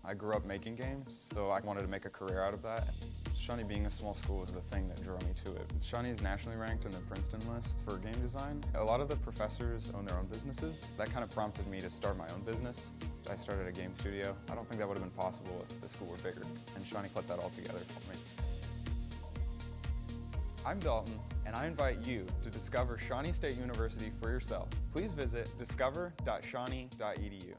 I grew up making games, so I wanted to make a career out of that. Shawnee being a small school was the thing that drew me to it. Shawnee is nationally ranked in the Princeton list for game design. A lot of the professors own their own businesses. That kind of prompted me to start my own business. I started a game studio. I don't think that would have been possible if the school were bigger, and Shawnee put that all together for me. I'm Dalton, and I invite you to discover Shawnee State University for yourself. Please visit discover.shawnee.edu.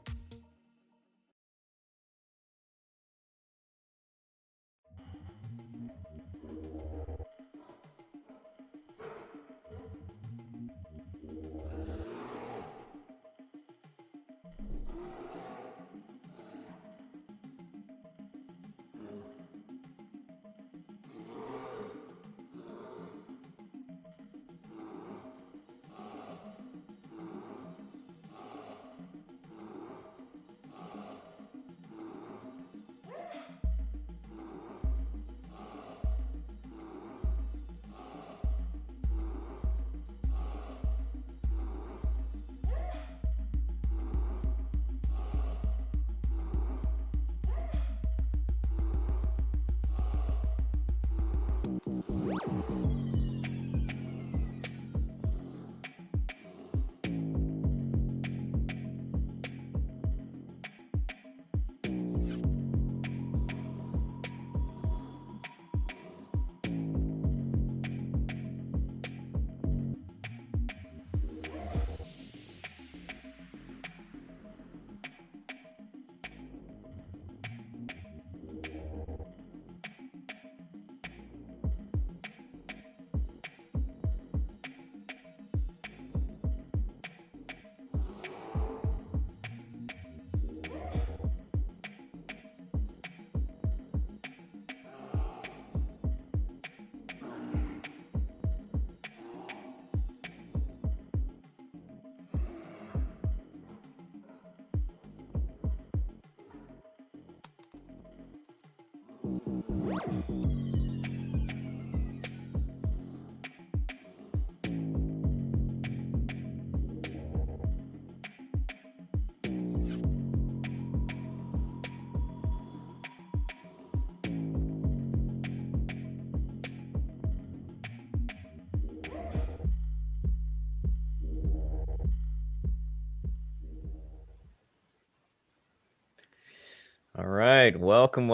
All right, welcome.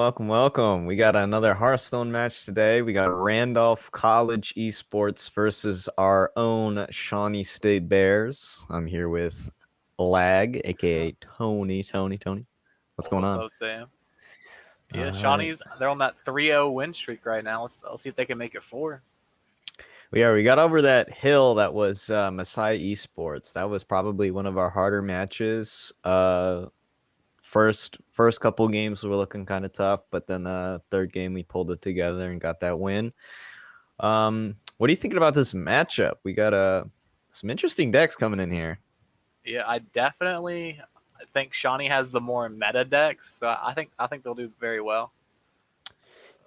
We got another Hearthstone match today. We got Randolph College Esports versus our own Shawnee State Bears. I'm here with Lag, aka Tony. What's going on? What's up, Sam? Yeah, Shawnee's they're on that 3-0 win streak right now. Let's see if they can make it 4. Yeah, we got over that hill that was Messiah Esports. That was probably one of our harder matches. First couple games were looking kind of tough, but then the third game we pulled it together and got that win. What are you thinking about this matchup? We got some interesting decks coming in here. Yeah, I think Shawnee has the more meta decks, so I think they'll do very well.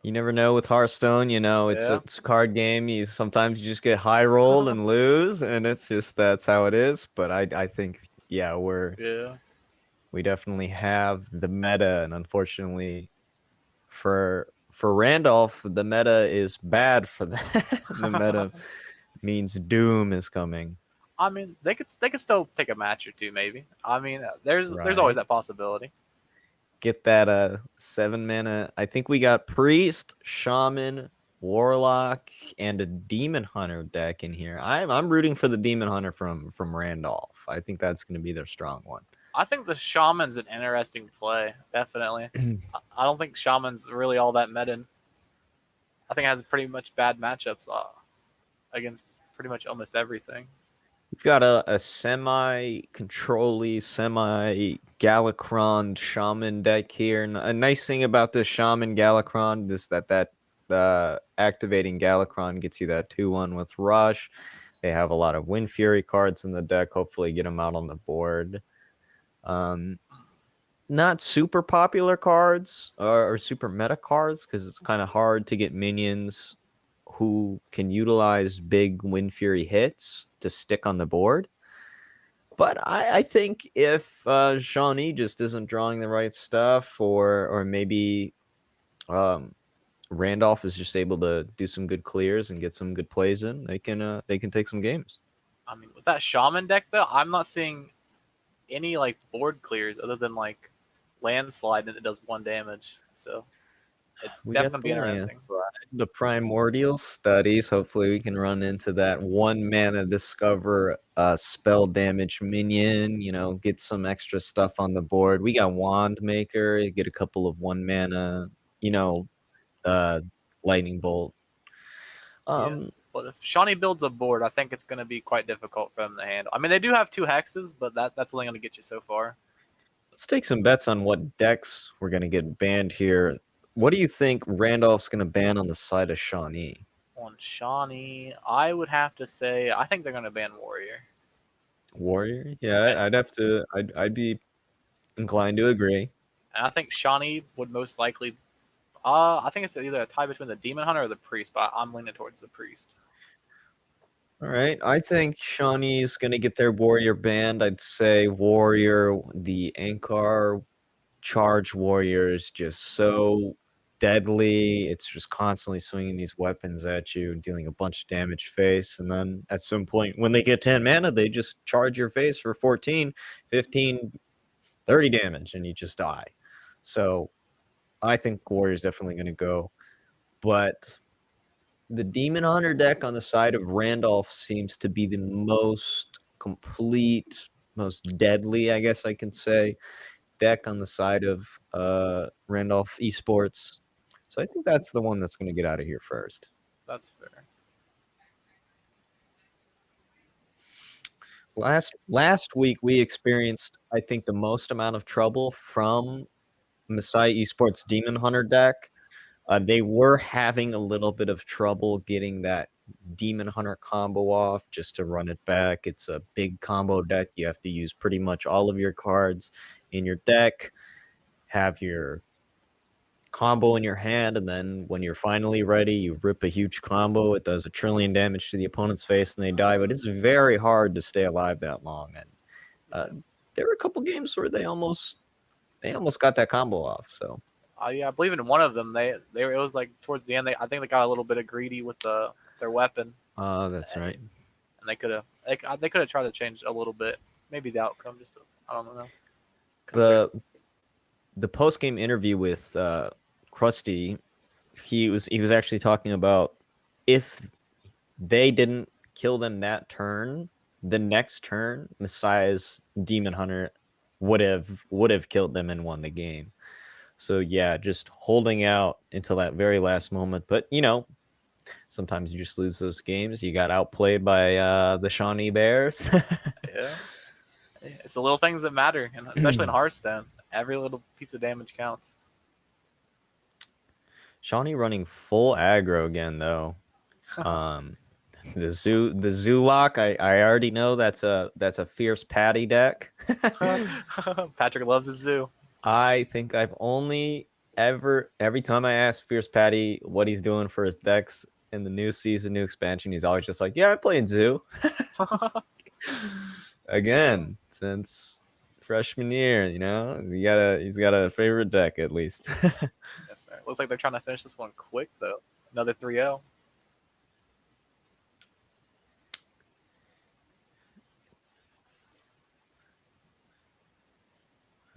You never know with Hearthstone. It's a card game. Sometimes you just get high rolled and lose, and it's just that's how it is. But I think we definitely have the meta, and unfortunately for Randolph, the meta is bad for that. The meta means doom is coming. I mean, they could still take a match or two, maybe. I mean, there's always that possibility. Get that 7-mana. I think we got Priest, Shaman, Warlock, and a Demon Hunter deck in here. I'm rooting for the Demon Hunter from Randolph. I think that's going to be their strong one. I think the Shaman's an interesting play, definitely. I don't think Shaman's really all that meta. I think it has pretty much bad matchups against pretty much almost everything. We've got a semi-control-y, semi-Galakrond Shaman deck here. And a nice thing about this Shaman Galakrond is that activating Galakrond gets you that 2-1 with Rush. They have a lot of Wind Fury cards in the deck. Hopefully get them out on the board. Not super popular cards or super meta cards because it's kind of hard to get minions who can utilize big Wind Fury hits to stick on the board. But I think if Shawnee just isn't drawing the right stuff, or maybe um, Randolph is just able to do some good clears and get some good plays in, they can take some games. I mean, with that Shaman deck though, I'm not seeing any like board clears other than like landslide, and it does 1 damage. So it's We got definitely the gonna be interesting. landslide, the primordial studies. Hopefully, we can run into that 1 mana discover spell damage minion. Get some extra stuff on the board. We got wand maker. Get a couple of 1 mana. You know, uh, lightning bolt. Yeah. But if Shawnee builds a board, I think it's going to be quite difficult for them to handle. I mean, they do have 2 hexes, but that's only going to get you so far. Let's take some bets on what decks we're gonna get banned here. What do you think Randolph's gonna ban on the side of Shawnee? On Shawnee, I would have to say I think they're going to ban Warrior. Warrior? Yeah, I'd have to. I'd be inclined to agree. And I think Shawnee would most likely. I think it's either a tie between the Demon Hunter or the Priest, but I'm leaning towards the Priest. All right, I think Shawnee's gonna get their Warrior banned. I'd say Warrior, the Ankar charge Warrior is just so deadly. It's just constantly swinging these weapons at you, dealing a bunch of damage face. And then at some point, when they get 10 mana, they just charge your face for 14, 15, 30 damage, and you just die. So I think Warrior's definitely going to go. But the Demon Hunter deck on the side of Randolph seems to be the most complete, most deadly, I guess I can say, deck on the side of Randolph Esports. So I think that's the one that's going to get out of here first. That's fair. Last week we experienced, I think, the most amount of trouble from Masai Esports Demon Hunter deck. They were having a little bit of trouble getting that Demon Hunter combo off. Just to run it back, it's a big combo deck. You have to use pretty much all of your cards in your deck, have your combo in your hand, and then when you're finally ready, you rip a huge combo. It does 1,000,000,000 damage to the opponent's face and they die, but it's very hard to stay alive that long. And there were a couple games where they almost got that combo off. So Yeah, I believe in one of them. They it was like towards the end. I think they got a little bit greedy with their weapon. that's right. And they could have tried to change a little bit, maybe the outcome. I don't know. The post game interview with Krusty, he was actually talking about if they didn't kill them that turn, the next turn, Messiah's Demon Hunter would have killed them and won the game. So yeah, just holding out until that very last moment. But sometimes you just lose those games. You got outplayed by the Shawnee Bears. Yeah, it's the little things that matter, and especially in Hearthstone, every little piece of damage counts. Shawnee running full aggro again though. The zoo lock. I already know that's a fierce Patty deck. Patrick loves his zoo. I think I've only every time I ask Fierce Patty what he's doing for his decks in the new season, new expansion, he's always just like, "Yeah, I'm playing zoo." Again, since freshman year, he's got a favorite deck at least. Yes, sir. Looks like they're trying to finish this one quick though. Another 3-0.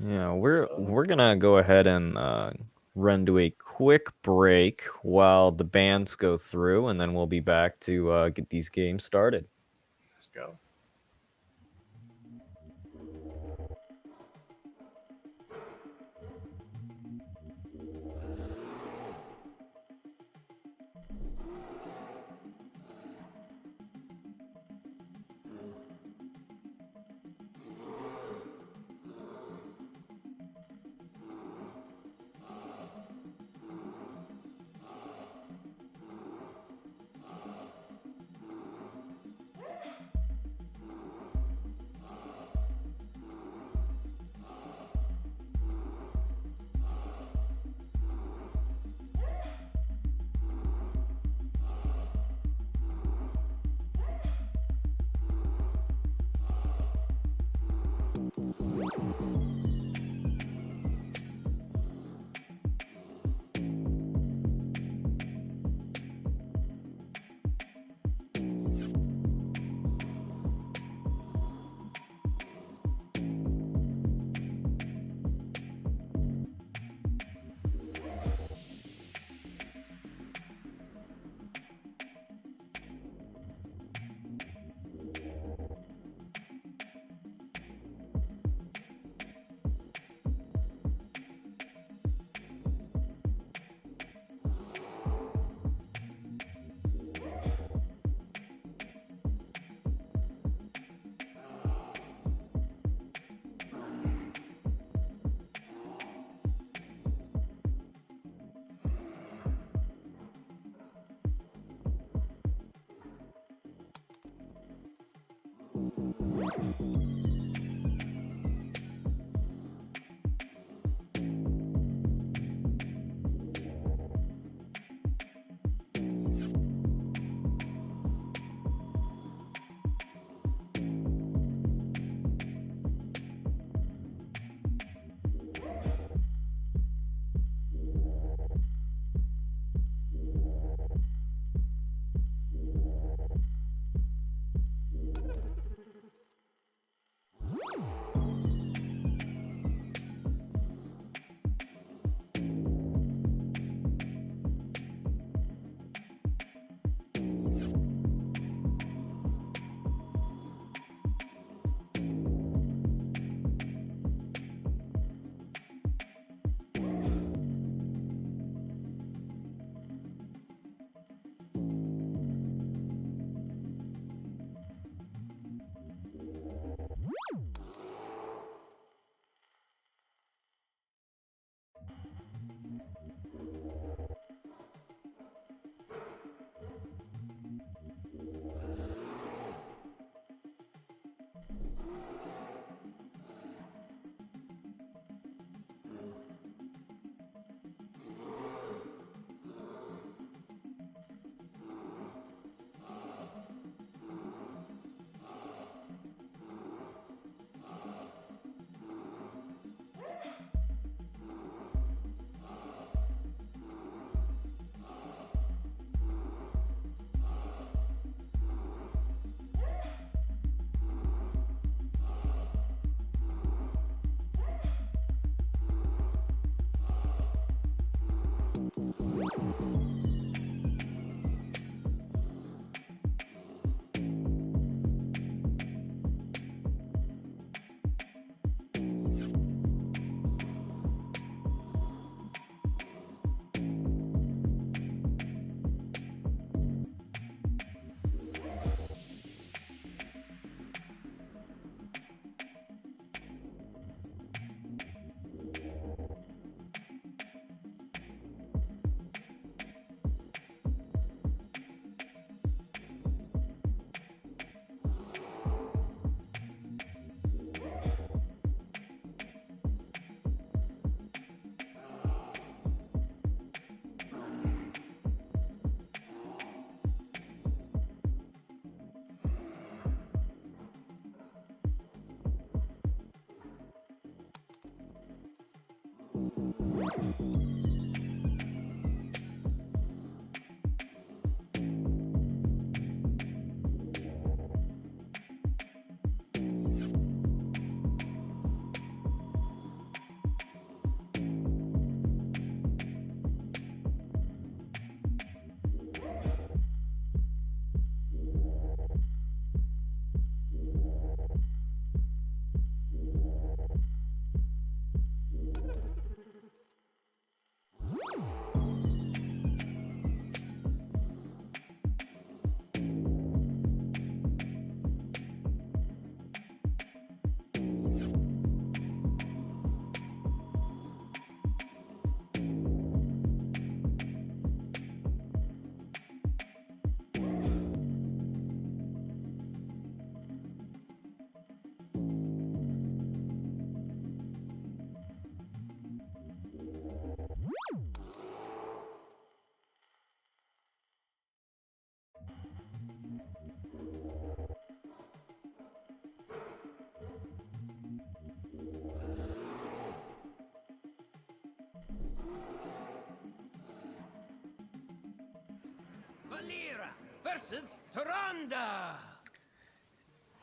Yeah, we're gonna go ahead and run to a quick break while the bands go through, and then we'll be back to get these games started. Let's go.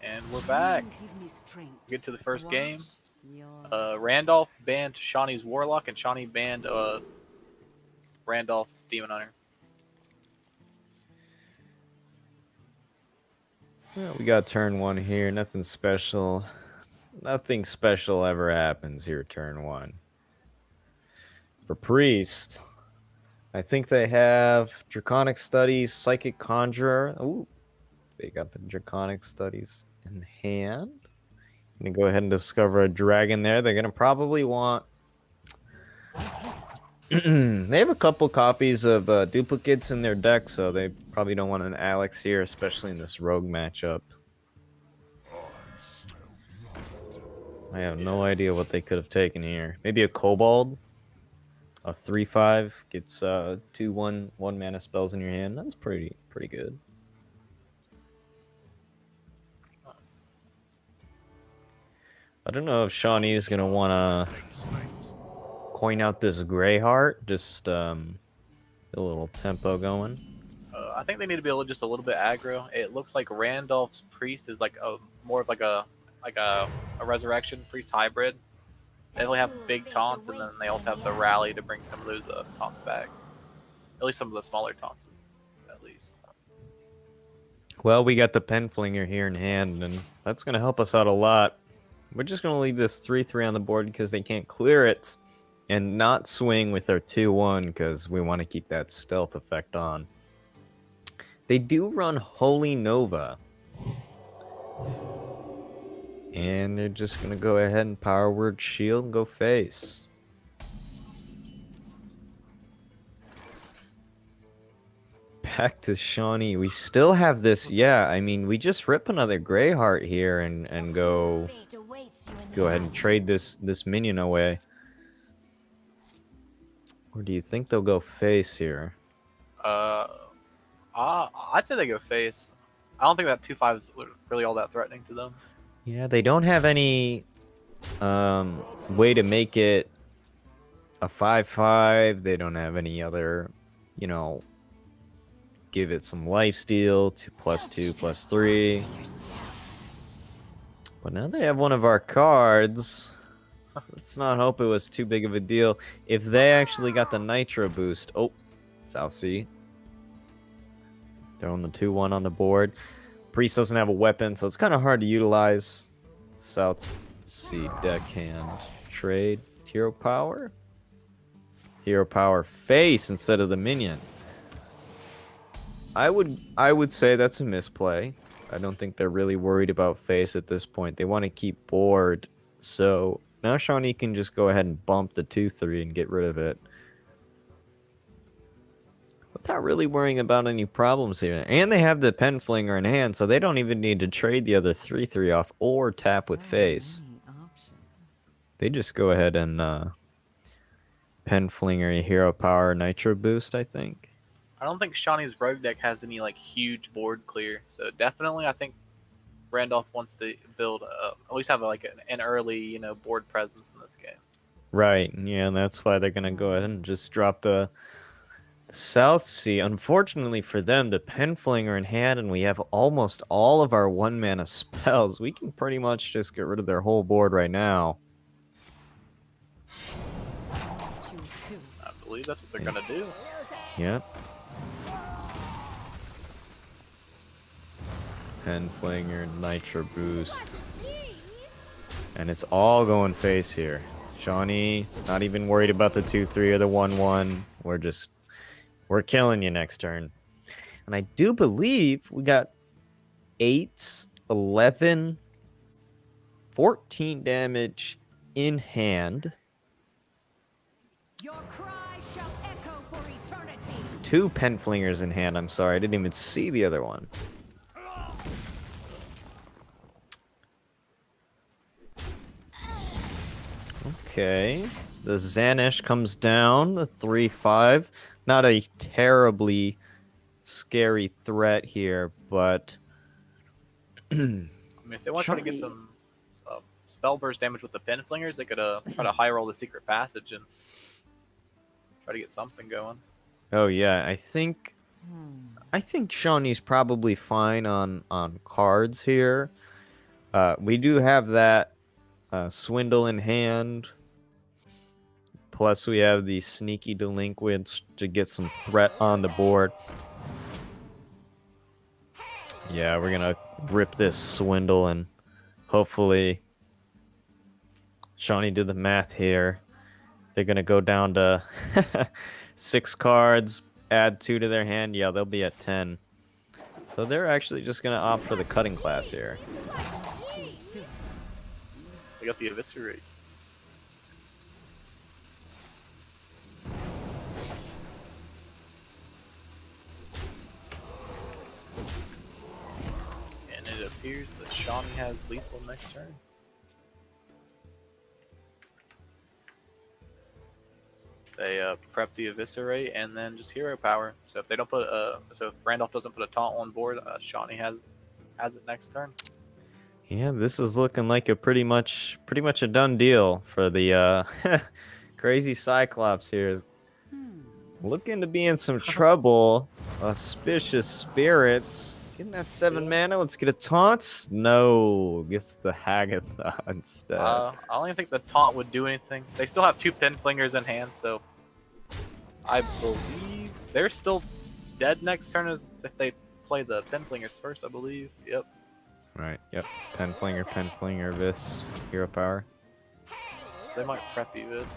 And we're back. Get to the first game. Randolph banned Shawnee's Warlock, and Shawnee banned Randolph's Demon Hunter. Well, we got turn 1 here. Nothing special. Nothing special ever happens here, turn 1. For Priest, I think they have Draconic Studies, Psychic Conjurer. Ooh, they got the Draconic Studies in hand. Gonna go ahead and discover a dragon there. They're gonna probably want. They have a couple copies of duplicates in their deck, so they probably don't want an Alex here, especially in this rogue matchup. I have no idea what they could have taken here. Maybe a Kobold. A 3/5 gets 2/1 1-mana spells in your hand. That's pretty good. I don't know if Shawnee is gonna wanna coin out this Greyheart. Just a little tempo going. I think they need to be just a little bit aggro. It looks like Randolph's Priest is like more of like a Resurrection Priest hybrid. They only have big taunts, and then they also have the rally to bring some of those taunts back. At least some of the smaller taunts, at least. Well, we got the Penflinger here in hand, and that's going to help us out a lot. We're just going to leave this 3/3 on the board because they can't clear it, and not swing with our 2/1 because we want to keep that stealth effect on. They do run Holy Nova. And they're just going to go ahead and Power Word Shield and go face. Back to Shawnee. We still have this. Yeah, I mean, we just rip another Greyheart here and go ahead and trade this minion away. Or do you think they'll go face here? I'd say they go face. I don't think that 2/5 is really all that threatening to them. Yeah, they don't have any way to make it a 5/5. They don't have any other, give it some lifesteal, 2/2/3. But now they have one of our cards. Let's not hope it was too big of a deal. If they actually got the Nitro boost. Oh, South Sea. Throwing the 2/1 on the board. Priest doesn't have a weapon, so it's kind of hard to utilize. South Sea deckhand. Trade. Hero power. Hero power face instead of the minion. I would say that's a misplay. I don't think they're really worried about face at this point. They want to keep board. So now Shawnee can just go ahead and bump the 2/3 and get rid of it. Without really worrying about any problems here. And they have the Penflinger in hand, so they don't even need to trade the other 3/3 off or tap with face. They just go ahead and Penflinger, Hero Power, Nitro Boost, I think. I don't think Shawnee's rogue deck has any huge board clear, so definitely I think Randolph wants to build at least have an early board presence in this game. Right, yeah, and that's why they're gonna go ahead and just drop the South Sea. Unfortunately for them, the Penflinger in hand, and we have almost all of our 1-mana spells. We can pretty much just get rid of their whole board right now. I believe that's what they're gonna do. Yep. Penflinger, Nitro Boost. And it's all going face here. Shawnee, not even worried about the 2/3 or the 1/1. We're killing you next turn. And I do believe we got 8, 11, 14 damage in hand. Your cry shall echo for eternity. 2 Penflingers in hand. I'm sorry, I didn't even see the other one. Okay. The Xanish comes down, the 3/5. Not a terribly scary threat here, but I mean, if they want to try to get some spell burst damage with the Penflingers, they could try to high roll the Secret Passage and try to get something going. oh yeah, I think I think Shawnee's probably fine on cards here. We do have that swindle in hand. Plus, we have the sneaky delinquents to get some threat on the board. Yeah, we're gonna rip this swindle and hopefully Shawnee did the math here. They're gonna go down to 6 cards, add 2 to their hand. Yeah, they'll be at 10. So they're actually just gonna opt for the cutting class here. They got the eviscerate. And it appears that Shawnee has lethal next turn. They prep the eviscerate and then just hero power. So if they don't put so if Randolph doesn't put a taunt on board, Shawnee has it next turn. Yeah, this is looking like a pretty much a done deal for the crazy Cyclops here. Is looking to be in some trouble. Auspicious Spirits. Getting that 7 mana. Let's get a taunt. No, gets the Hagatha instead. I don't even think the taunt would do anything. They still have 2 pin flingers in hand, so I believe they're still dead next turn as if they play the pin flingers first, I believe. Yep. Right, yep. Pen flinger, Vis, hero power. They might prep you this.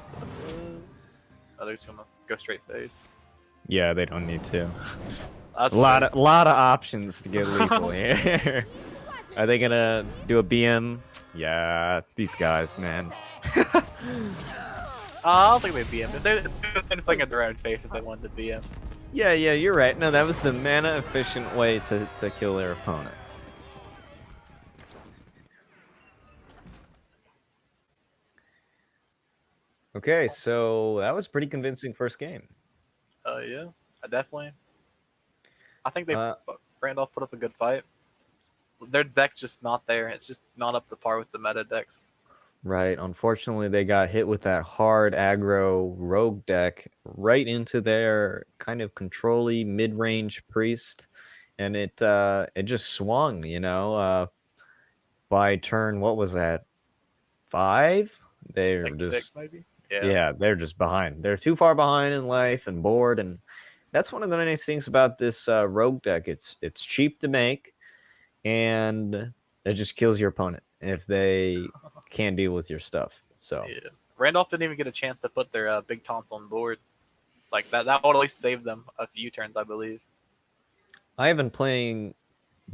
Others gonna go straight face. Yeah, they don't need to. That's A lot of options to get lethal here. Are they gonna do a BM? Yeah, these guys, man. I don't think they BM. If they pin flinger their own face if they wanted to BM. Yeah, you're right. No, that was the mana efficient way to kill their opponent. Okay, so that was pretty convincing first game. Yeah, I think Randolph put up a good fight. Their deck's just not there. It's just not up to par with the meta decks. Right. Unfortunately, they got hit with that hard aggro rogue deck right into their kind of control-y mid-range priest, and it just swung. By turn, what was that? 5? They're Like just 6 maybe. yeah, they're just behind. They're too far behind in life and bored, and that's one of the nice things about this rogue deck. It's cheap to make, and it just kills your opponent if they can't deal with your stuff. So Yeah. Randolph didn't even get a chance to put their big taunts on board. Like that would at least save them a few turns, I believe. I haven't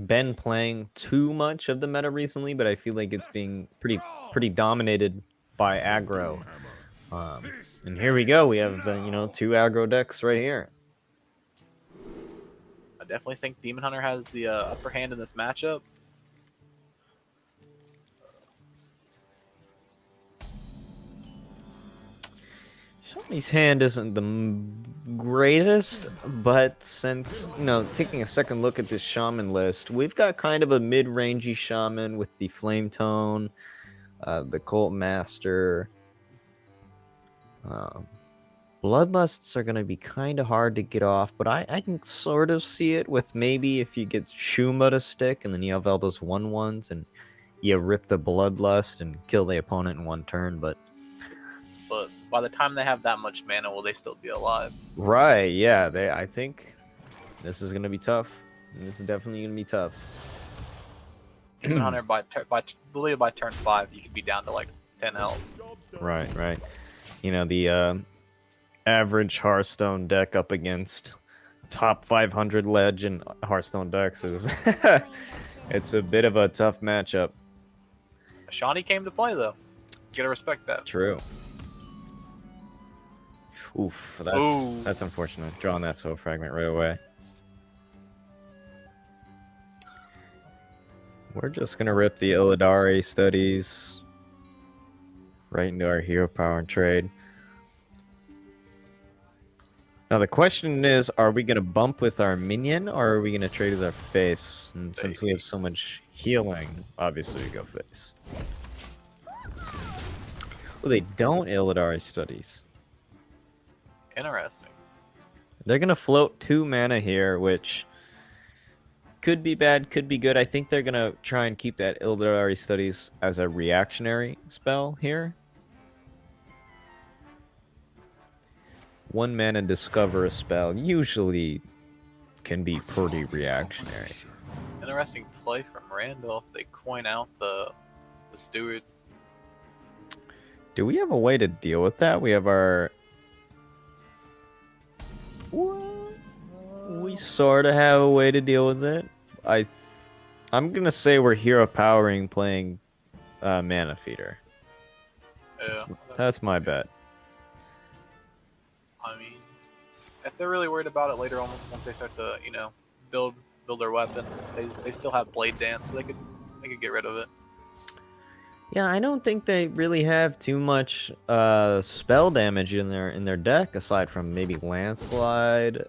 been playing too much of the meta recently, but I feel like it's being pretty dominated by aggro. And here we go. We have 2 aggro decks right here. I definitely think Demon Hunter has the upper hand in this matchup. Shawnee's hand isn't the greatest, but since, taking a second look at this shaman list, we've got kind of a mid-rangey shaman with the Flame Tone, the Cult Master. Bloodlusts are going to be kind of hard to get off, but I can sort of see it with maybe if you get Shuma to stick, and then you have all those 1/1s, and you rip the Bloodlust and kill the opponent in 1 turn, but by the time they have that much mana, will they still be alive? right, yeah, I think this is going to be tough. This is definitely going to be tough. Demon Hunter by turn 5, you could be down to like 10 health. Right. The average Hearthstone deck up against top 500 legend Hearthstone decks is it's a bit of a tough matchup. Shawnee came to play though. You gotta respect that. True. Oof, that's unfortunate. Drawing that soul fragment right away. We're just gonna rip the Illidari studies right into our hero power and trade. Now the question is, are we gonna bump with our minion or are we gonna trade with our face? And since we have so much healing, obviously we go face. Well, they don't Illidari studies. Interesting. They're gonna float 2 mana here, which could be bad, could be good. I think they're gonna try and keep that Illidari Studies as a reactionary spell here. 1 mana discover a spell usually can be pretty reactionary. Interesting play from Randolph. They coin out the steward. Do we have a way to deal with that? We have our... We sort of have a way to deal with it. I'm gonna say we're hero powering playing Mana Feeder. Yeah, That's my bet. I mean, if they're really worried about it later on, once they start to, build their weapon, they still have Blade Dance, so they could get rid of it. Yeah, I don't think they really have too much spell damage in their deck aside from maybe Landslide.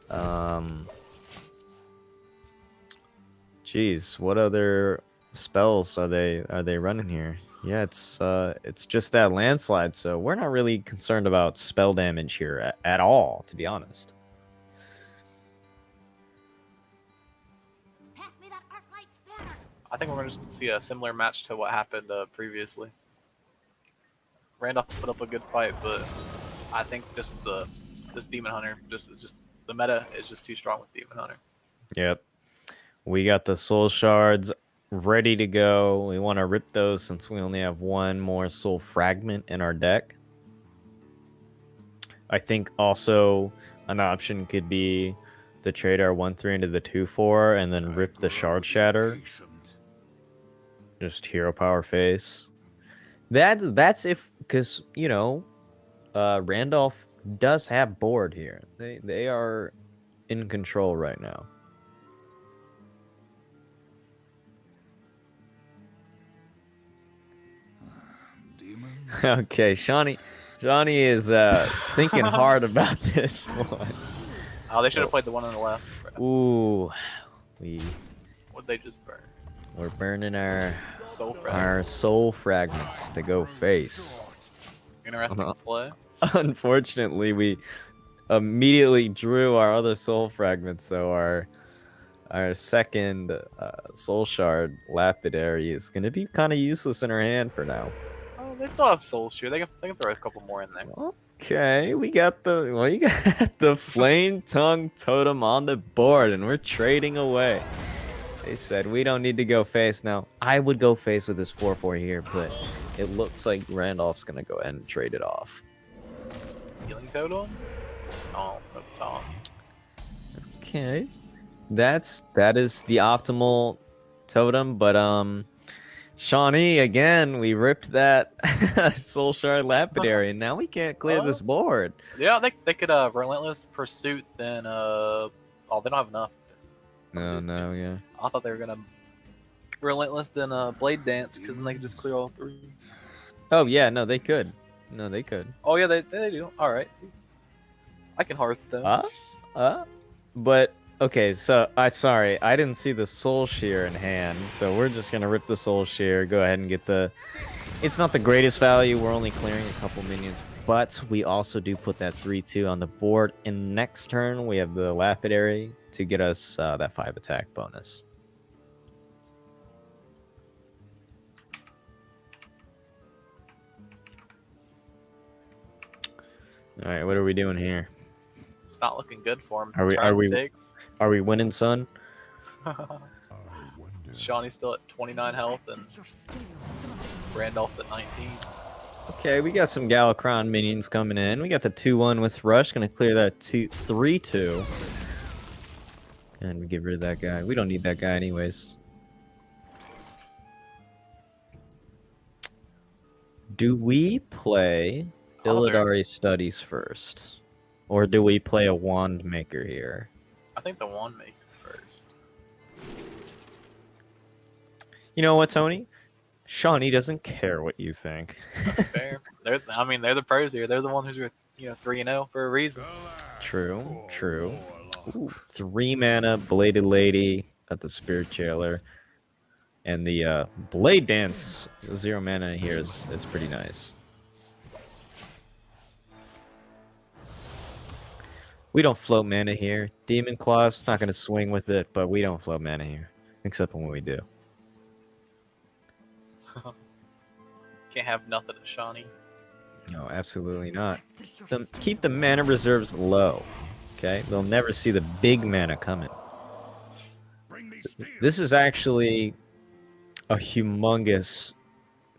Jeez, what other spells are they running here? Yeah, it's just that Landslide, so we're not really concerned about spell damage here at all, to be honest. Pass me that arc light spanner. I think we're going to see a similar match to what happened previously. Randolph put up a good fight, but I think just this Demon Hunter, just the meta is just too strong with Demon Hunter. Yep. We got the Soul Shards ready to go. We want to rip those since we only have 1 more Soul Fragment in our deck. I think also an option could be to trade our 1/3 into the 2/4 and then rip the Shard Shatter. Just hero power face. That's if, because Randolph does have board here. They are in control right now. Okay, Shawnee is thinking hard about this one. Oh, they should have played the one on the left. Ooh, What'd they just burn? we're burning our Soul soul fragments to go face. Interesting play. Unfortunately, we immediately drew our other soul fragments, so our second soul shard lapidary is gonna be kind of useless in our hand for now. Oh, they still have Soul Shoe. They can throw a couple more in there. Okay, we got the flame tongue totem on the board, and we're trading away. They said we don't need to go face now. I would go face with this 4/4 here, but it looks like Randolph's gonna go ahead and trade it off. Healing Totem? Oh, no Tom. Okay, that is the optimal totem, but Shawnee, again, we ripped that Soul Shard Lapidary, and now we can't clear this board. Yeah, they could Relentless Pursuit, then oh, they don't have enough. No, yeah. I thought they were gonna Relentless, then Blade Dance, because then they could just clear all 3. Oh yeah, no, they could. No, they could. Oh yeah, they do. All right, see, I can Hearthstone. But okay, so sorry, I didn't see the Soul Shear in hand, so we're just gonna rip the Soul Shear, go ahead and get the... It's not the greatest value, we're only clearing a couple minions, but we also do put that 3/2 on the board, and next turn we have the Lapidary to get us that 5 attack bonus. Alright, what are we doing here? It's not looking good for him. Are we winning, son? Shawnee's still at 29 health, and Randolph's at 19. Okay, we got some Galakron minions coming in. We got the 2/1 with Rush. Gonna clear that 3/2. And we get rid of that guy. We don't need that guy anyways. Do we play Illidari Studies first? Or do we play a Wand Maker here? I think the Wand Maker first. You know what, Tony? Shawnee doesn't care what you think. That's fair. They're the pros here. They're the ones who are 3-0 for a reason. True. Ooh, 3 mana Bladed Lady at the Spirit Jailer. And the Blade Dance 0 mana here is pretty nice. We don't float mana here. Demon Claw's not going to swing with it, but we don't float mana here, except when we do. Can't have nothing at Shawnee. No, absolutely not. Keep the mana reserves low, okay? They'll never see the big mana coming. This is actually a humongous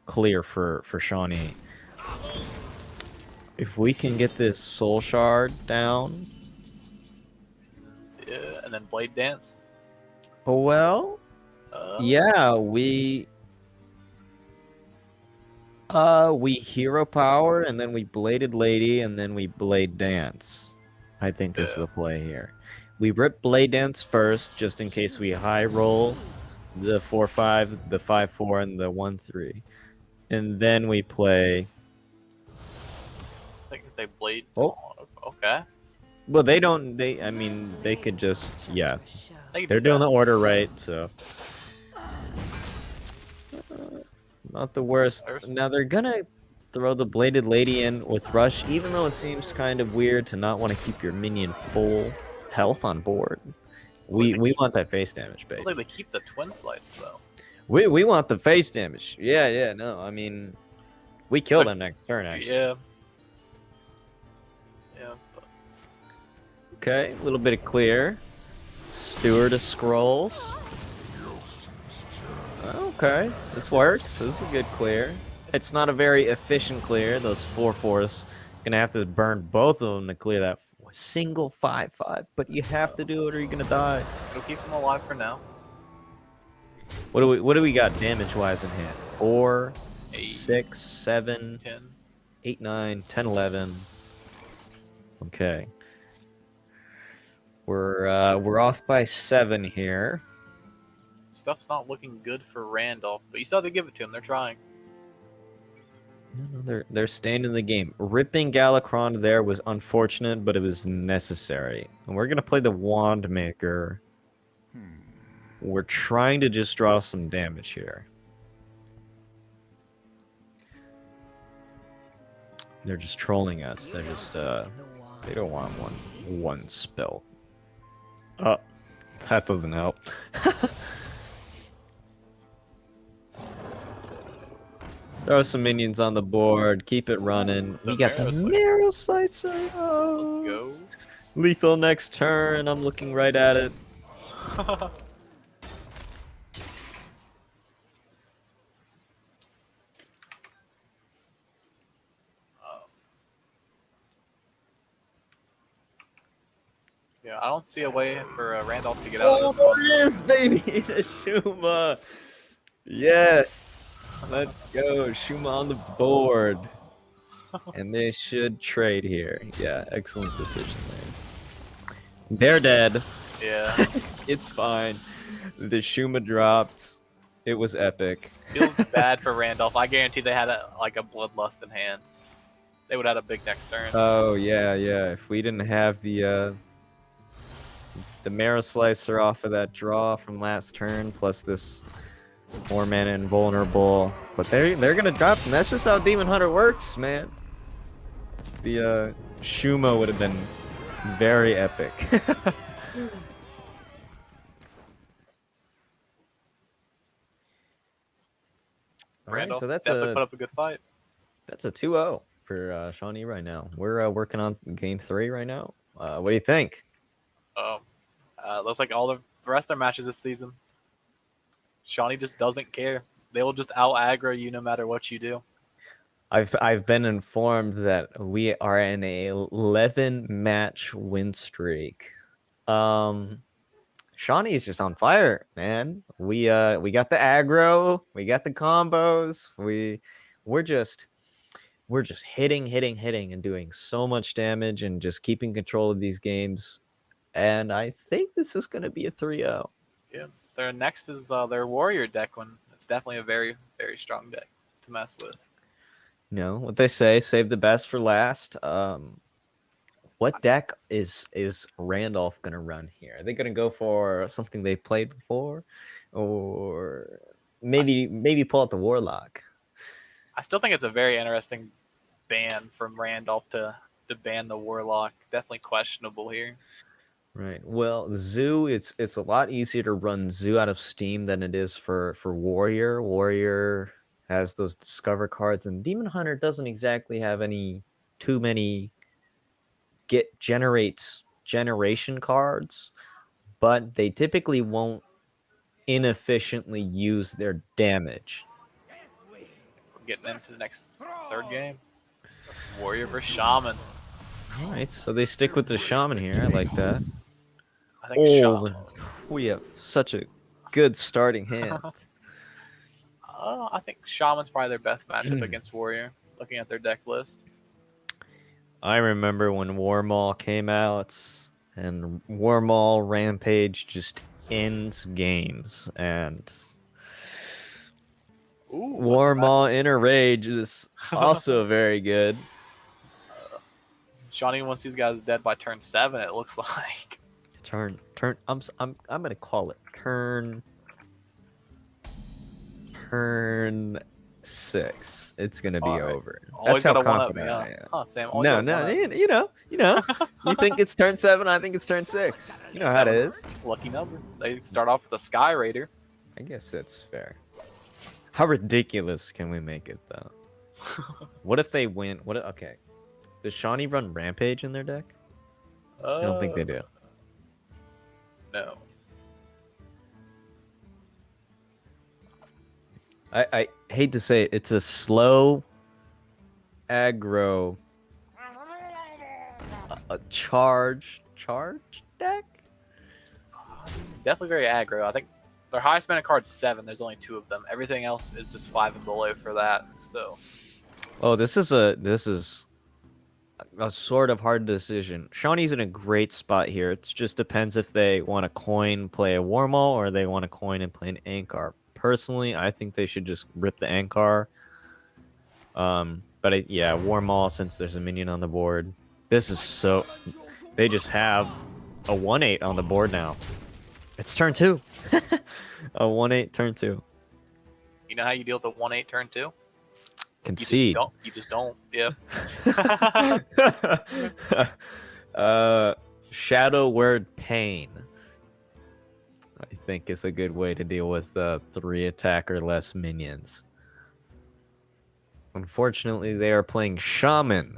clear for Shawnee. If we can get this Soul Shard down... Yeah, and then Blade Dance. Oh, well... yeah, we Hero Power, and then we Bladed Lady, and then we Blade Dance. I think is the play here. We rip Blade Dance first, just in case we high roll the 4/5, the 5/4, and the 1/3. And then we play... I think they Blade... Oh. Okay. Well, they don't... I mean, they could just... Yeah. They They're doing the order right, so... Not the worst. Now they're gonna throw the Bladed Lady in with Rush, even though it seems kind of weird to not want to keep your minion full health on board. We want that face damage, baby. I think they keep the Twin Slice though. We want the face damage. Yeah, no, I mean, we killed him next turn actually. Yeah. Yeah. But... Okay, a little bit of clear. Steward of Scrolls. Okay, this works. This is a good clear. It's not a very efficient clear. Those 4/4s gonna have to burn both of them to clear that single 5/5. But you have to do it, or you're gonna die. We'll keep them alive for now. What do we got damage wise in hand? 4, 8, 6, 7, 10. 8, 9, 10, 11. Okay. We're off by 7 here. Stuff's not looking good for Randolph, but you still have to give it to them. They're trying. No, they're staying in the game. Ripping Galakron there was unfortunate, but it was necessary. And we're gonna play the Wand Maker. We're trying to just draw some damage here. They're just trolling us. They're just they don't want one spell. Oh, that doesn't help. Throw some minions on the board. Keep it running. We got the Marrow Slicer. Oh. Let's go. Lethal next turn. I'm looking right at it. Yeah, I don't see a way for Randolph to get out of this Oh, one. there it is, baby! The Shuma. Yes. Let's go. Shuma on the board. And they should trade here. Yeah, excellent decision there. They're dead. Yeah. It's fine. The Shuma dropped. It was epic. Feels bad for Randolph. I guarantee they had a Bloodlust in hand. They would have had a big next turn. Oh, yeah. If we didn't have the Marrow Slicer off of that draw from last turn, plus this 4 mana invulnerable. But they're gonna drop, and that's just how Demon Hunter works, man. The Shuma would have been very epic. Randolph so that's definitely put up a good fight. That's a 2-0 for Shawnee right now. We're working on game 3 right now. What do you think? Looks like all the rest of their matches this season, Shawnee just doesn't care. They will just out aggro you no matter what you do. I've been informed that we are in a 11 match win streak. Shawnee is just on fire, man. We got the aggro, we got the combos. We're just hitting and doing so much damage and just keeping control of these games. And I think this is going to be a 3-0. Yeah. Their next is their Warrior deck one. It's definitely a very, very strong deck to mess with. No, what they say, save the best for last. What deck is Randolph going to run here? Are they going to go for something they played before? Or maybe pull out the Warlock? I still think it's a very interesting ban from Randolph to to ban the Warlock. Definitely questionable here. Right. Well, Zoo, it's a lot easier to run Zoo out of Steam than it is for Warrior. Warrior has those Discover cards, and Demon Hunter doesn't exactly have too many generation cards, but they typically won't inefficiently use their damage. We're getting into the next third game. Warrior versus Shaman. All right, so they stick with the Shaman here. I like that. I think Shaman. We have such a good starting hand. I think Shaman's probably their best matchup against Warrior, looking at their deck list. I remember when Warmaul came out, and Warmaul Rampage just ends games, and Warmaul Inner Rage is also very good. Shawnee wants these guys dead by turn 7. It looks like. Turn. I'm gonna call it turn 6. It's gonna be over. That's how confident I am. Huh, Sam, No, you know. You think it's turn 7? I think it's turn 6. You know how it is. Lucky number. They start off with a Sky Raider. I guess that's fair. How ridiculous can we make it though? What if they win? Okay. Does Shawnee run Rampage in their deck? I don't think they do. No. I hate to say it, it's a slow aggro a charge deck? Definitely very aggro. I think their highest mana card's 7. There's only 2 of them. Everything else is just 5 and below for that. So. Oh, this is a sort of hard decision. Shawnee's in a great spot here. It just depends if they want to coin play a Warmaul or they want to coin and play an Ankar. Personally, I think they should just rip the Ankar. But yeah, Warmaul, since there's a minion on the board. This is so... They just have a 1/8 on the board now. It's turn 2. A 1/8 turn 2. You know how you deal with a 1/8 turn 2? Concede. You just don't. Yeah. Shadow Word Pain, I think, is a good way to deal with 3 attack or less minions. Unfortunately, they are playing Shaman.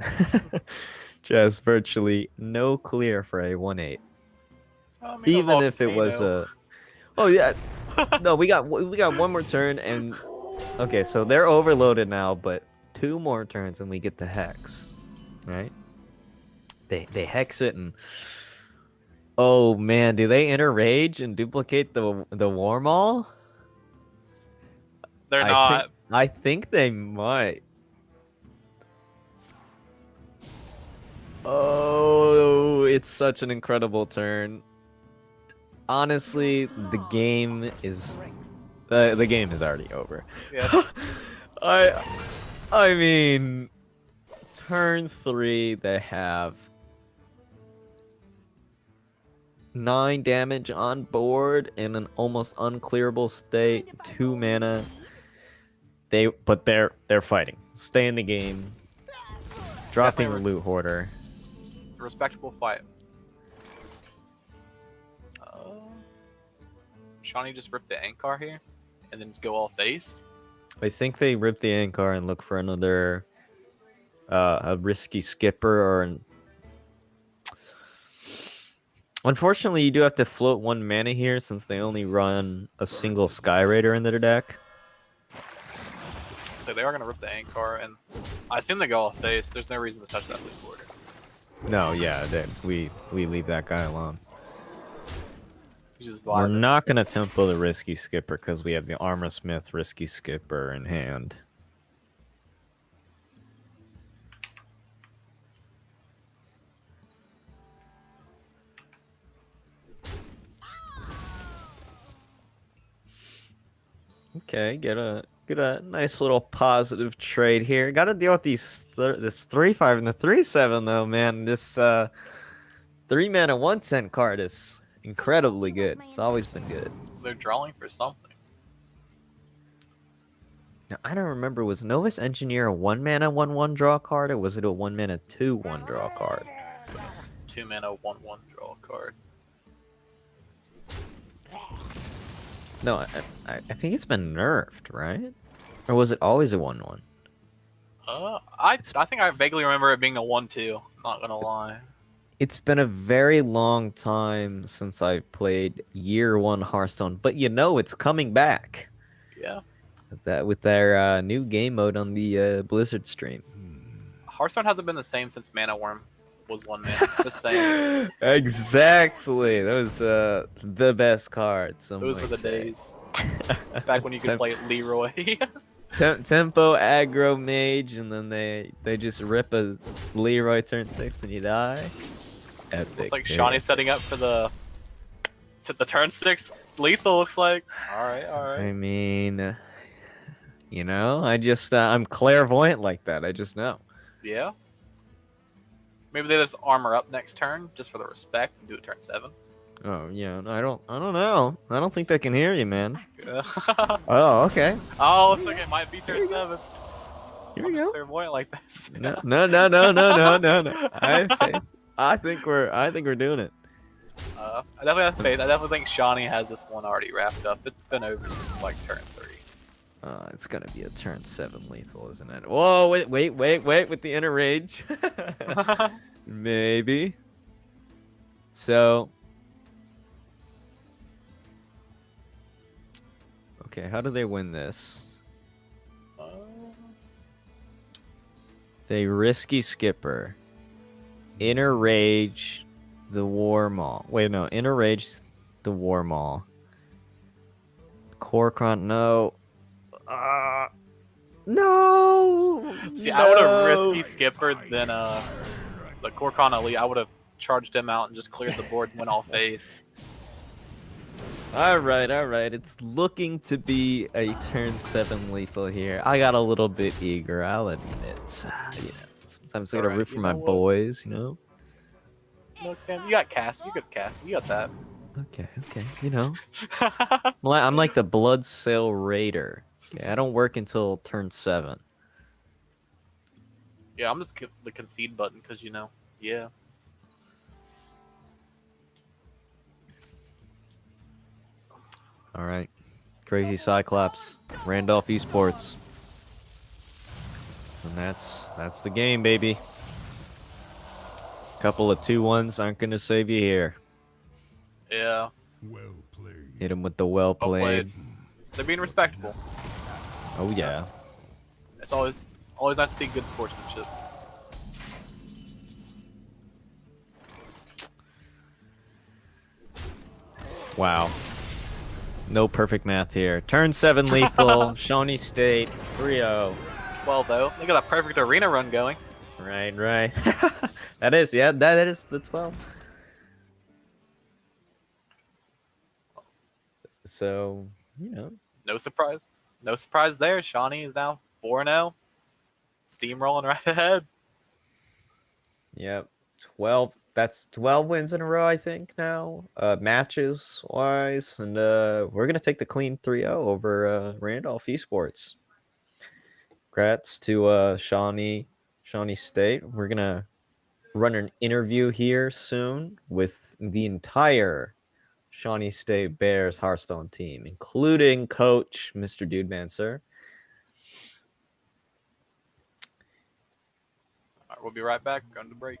Just virtually no clear for a 1/8. Even if it was a... Oh, yeah. No, we got one more turn, and... Okay, so they're overloaded now, but 2 more turns and we get the Hex. Right? They Hex it, and... Oh, man, do they Inner Rage and duplicate the Warmaul? They're not. I think they might. Oh, it's such an incredible turn. Honestly, the game is already over. Yeah. I mean, turn 3 they have 9 damage on board in an almost unclearable state, 2 mana. But they're fighting. Stay in the game. Dropping a Loot Hoarder. It's a respectable fight. Shawnee just ripped the Ankar here and then go all face. I think they rip the Ankar and look for another a risky skipper or an... Unfortunately, you do have to float 1 mana here since they only run a single Sky Raider in their deck. So they are going to rip the Ankar, and I assume they go off face. There's no reason to touch that Loot Hoarder. No, yeah, we leave that guy alone. Just We're not going to tempo the risky skipper because we have the Armor Smith risky skipper in hand. Okay, get a nice little positive trade here. Got to deal with this 3/5 and the 3/7 though, man. This 3 mana 1/10 card is incredibly good. It's always been good. They're drawing for something. Now, I don't remember, was Novus Engineer a 1-mana 1/1 draw card, or was it a 1-mana 2/1 draw card? 2-mana 1/1 draw card. No, I think it's been nerfed, right? Or was it always a 1/1? I think I vaguely remember it being a 1/2. Not gonna lie. It's been a very long time since I played Year 1 Hearthstone, but you know it's coming back. Yeah. That with their new game mode on the Blizzard stream. Hearthstone hasn't been the same since Mana Worm was 1 mana. Just saying. Exactly. That was the best card. Those were the days. Back when you could play Leroy. Tempo aggro mage, and then they just rip a Leroy turn 6 and you die. Epic. Looks like Shawnee setting up for the turn 6 lethal. Looks like. All right. I mean, you know, I'm clairvoyant like that. I just know. Yeah. Maybe they just armor up next turn just for the respect and do it turn 7. Oh yeah, I don't know. I don't think they can hear you, man. Oh, okay. Oh, looks like it might be turn 7. Here we go. Clairvoyant like this. No. I think we're doing it. I definitely have faith. I definitely think Shawnee has this one already wrapped up. It's been over since like turn 3. It's gonna be a turn 7 lethal, isn't it? Whoa, wait with the inner rage. Maybe. So. Okay, how do they win this? They risky skipper. Inner rage the war maul. Wait, no, inner rage the war maul. Korkron, no. No. See, no. I would have risky skippered than the Korkon Elite. I would have charged him out and just cleared the board and went all face. All right. It's looking to be a turn 7 lethal here. I got a little bit eager, I'll admit. You know, sometimes I gotta root for my boys, you know. No, Sam, you got cast. You got cast. You got that. Okay. You know, I'm like the Blood Sail Raider. Okay, I don't work until turn 7. Yeah, I'm just the concede button because you know. Yeah. All right, Crazy Cyclops, Randolph Esports, and that's the game, baby. Couple of 2-1s aren't gonna save you here. Yeah. Well played. Hit him with the well played. They're being respectable. Oh yeah. It's always nice to see good sportsmanship. Wow. No perfect math here. Turn 7 lethal. Shawnee State 3-0. Well, though, they got a perfect arena run going. Right. That is the 12. So, you know. No surprise there. Shawnee is now 4-0. Steamrolling right ahead. Yep. 12. That's 12 wins in a row, I think, now. Matches wise. And we're gonna take the clean 3-0 over Randolph Esports. Congrats to Shawnee State. We're gonna run an interview here soon with the entire Shawnee State Bears Hearthstone team, including coach Mr. Dudeman, sir. All right, we'll be right back. Going to break.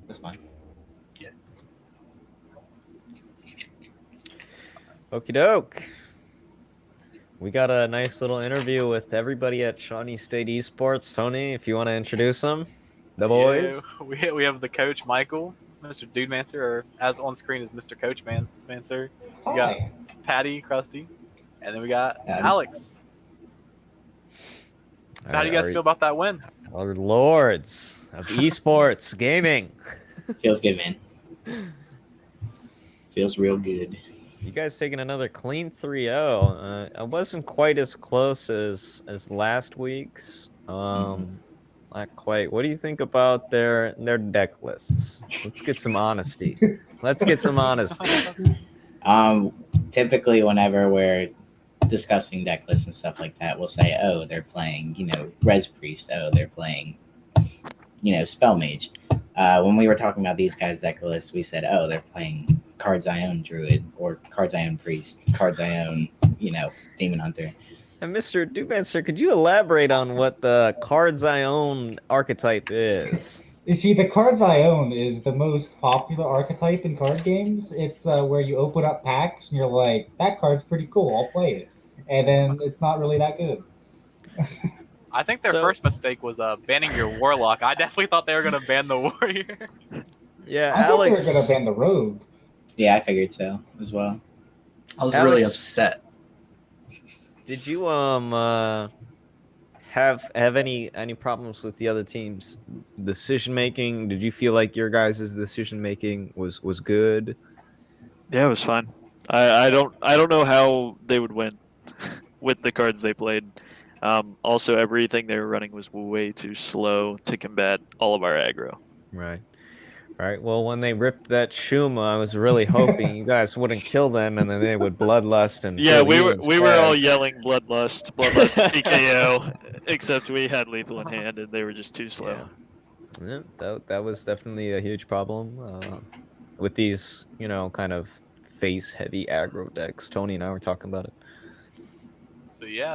That's fine. Okie doke. We got a nice little interview with everybody at Shawnee State Esports. Tony, if you want to introduce them, the boys. Yeah, we have the coach Michael, Mr. Dude Mancer, or as on screen is Mr. Coach Mancer. We got Hi. Patty, Krusty, and then we got Howdy. Alex. So how do you guys feel about that win? Our lords of esports gaming. Feels good, man. Feels real good. You guys taking another clean 3-0. I wasn't quite as close as last week's. Not quite. What do you think about their deck lists? Let's get some honesty. Let's get some honesty. Typically, whenever we're discussing deck lists and stuff like that, we'll say, oh, they're playing, Res Priest. Oh, they're playing, Spell Mage. When we were talking about these guys' deck lists, we said, oh, they're playing Cards I Own Druid or Cards I Own Priest, Cards I Own, Demon Hunter. And Mr. Dubancer, could you elaborate on what the Cards I Own archetype is? You see, the Cards I Own is the most popular archetype in card games. It's where you open up packs and you're like, that card's pretty cool, I'll play it. And then it's not really that good. I think their first mistake was banning your Warlock. I definitely thought they were going to ban the Warrior. Yeah, I Alex. thought they were going to ban the Rogue. Yeah, I figured so as well. I was Alex, really upset. Did you have any problems with the other team's decision making? Did you feel like your guys' decision making was good? Yeah, it was fine. I don't know how they would win with the cards they played. Also, everything they were running was way too slow to combat all of our aggro. Right. Well, when they ripped that Shuma, I was really hoping you guys wouldn't kill them, and then they would bloodlust and Yeah, kill we you were instead. all yelling bloodlust, PKO, except we had lethal in hand and they were just too slow. Yeah, that was definitely a huge problem with these, kind of face-heavy aggro decks. Tony and I were talking about it.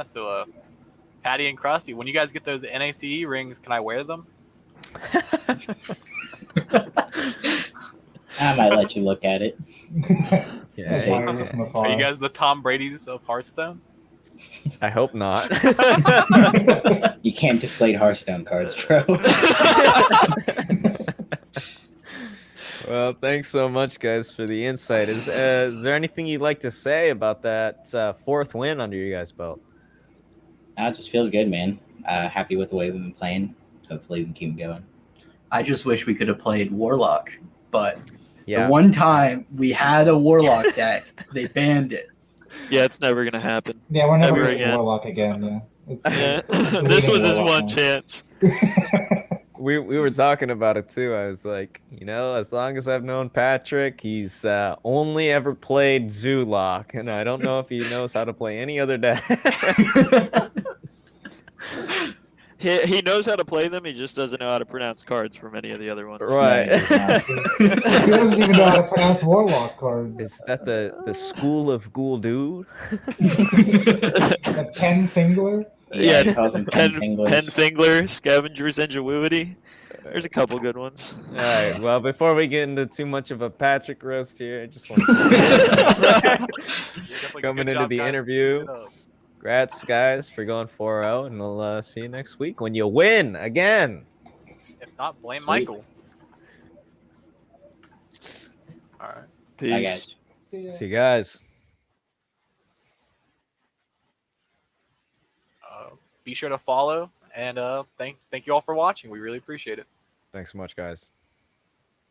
So Patty and Krusty, when you guys get those NACE rings, can I wear them? I might let you look at it. Yeah, See. Are you guys the Tom Brady's of Hearthstone? I hope not. You can't deflate Hearthstone cards, bro. Well, thanks so much, guys, for the insight. Is there anything you'd like to say about that fourth win under you guys' belt? It just feels good, man. Happy with the way we've been playing. Hopefully we can keep going. I just wish we could have played Warlock, but Yeah. the one time we had a Warlock deck, they banned it. Yeah, it's never gonna happen. Yeah, we're never Never going to again. Warlock again. Yeah. Yeah. It's This was his Warlock one now. chance. We were talking about it too. I was like, as long as I've known Patrick, he's only ever played Zoolock, and I don't know if he knows how to play any other deck. He knows how to play them. He just doesn't know how to pronounce cards from any of the other ones. Right. He doesn't even know how to pronounce Warlock cards. Is that the school of Ghoul Dude? The Pen Fingler? Yeah, it calls them Pen Penguins. Fingler, Scavenger's Ingenuity. There's a couple good ones. All right. Well, before we get into too much of a Patrick roast here, I just want to coming into the interview. Congrats, guys, for going 4-0, and we'll see you next week when you win again. If not, blame Sweet. Michael. All right. Peace. Bye, guys. See you guys. Be sure to follow, and thank you all for watching. We really appreciate it. Thanks so much, guys.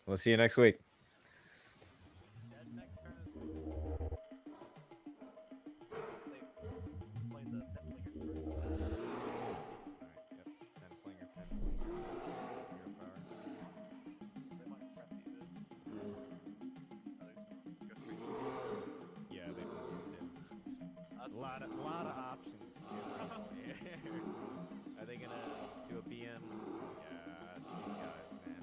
We'll see you next week. A lot of options. Are they gonna do a BM? Yeah, these guys, man.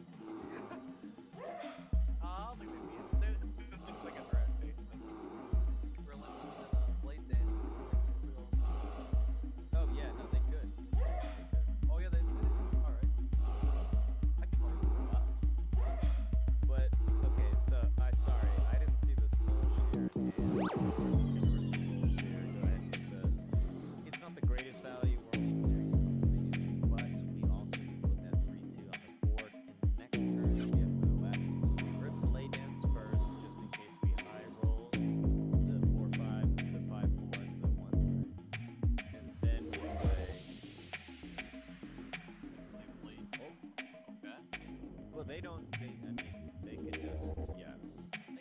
they could just, yeah,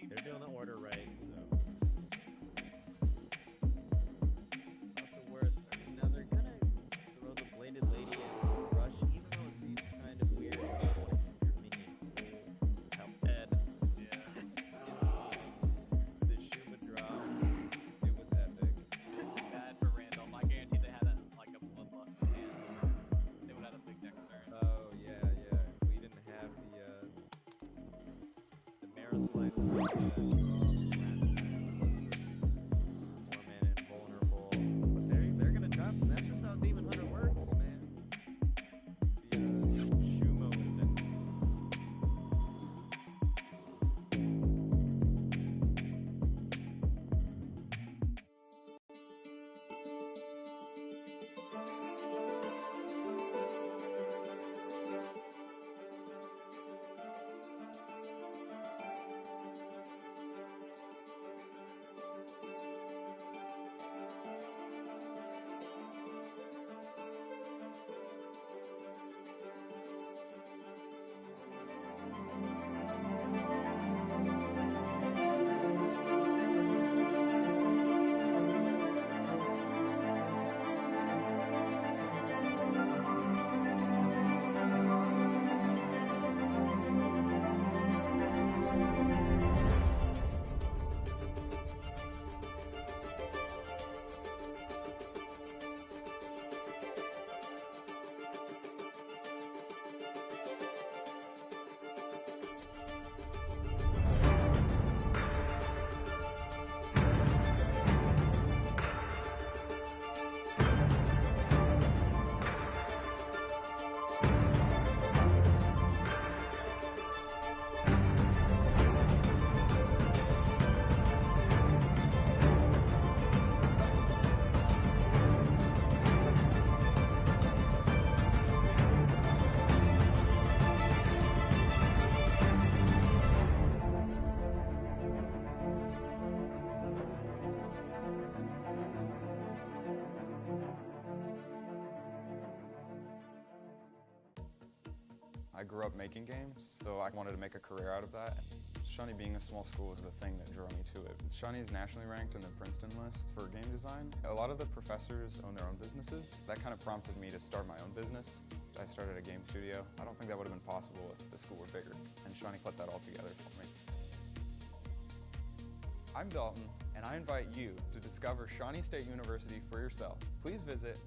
they're doing the order right, so. Not the worst. I mean, now they're gonna throw the bladed lady and rush, even though it seems kind of weird. Your minion full health dead. Yeah. The Shuma drops. It was epic. Bad for Randolph. I guarantee they had a bloodlust in hand. They would have had a big next turn. Oh yeah. If we didn't have the Mara Slicer, more man invulnerable. But they're gonna drop. That's just how Demon Hunter works, man. The Shuma would have been. I grew up making games, so I wanted to make a career out of that. Shawnee being a small school was the thing that drew me to it. Shawnee is nationally ranked in the Princeton list for game design. A lot of the professors own their own businesses. That kind of prompted me to start my own business. I started a game studio. I don't think that would have been possible if the school were bigger, and Shawnee put that all together for me. I'm Dalton, and I invite you to discover Shawnee State University for yourself. Please visit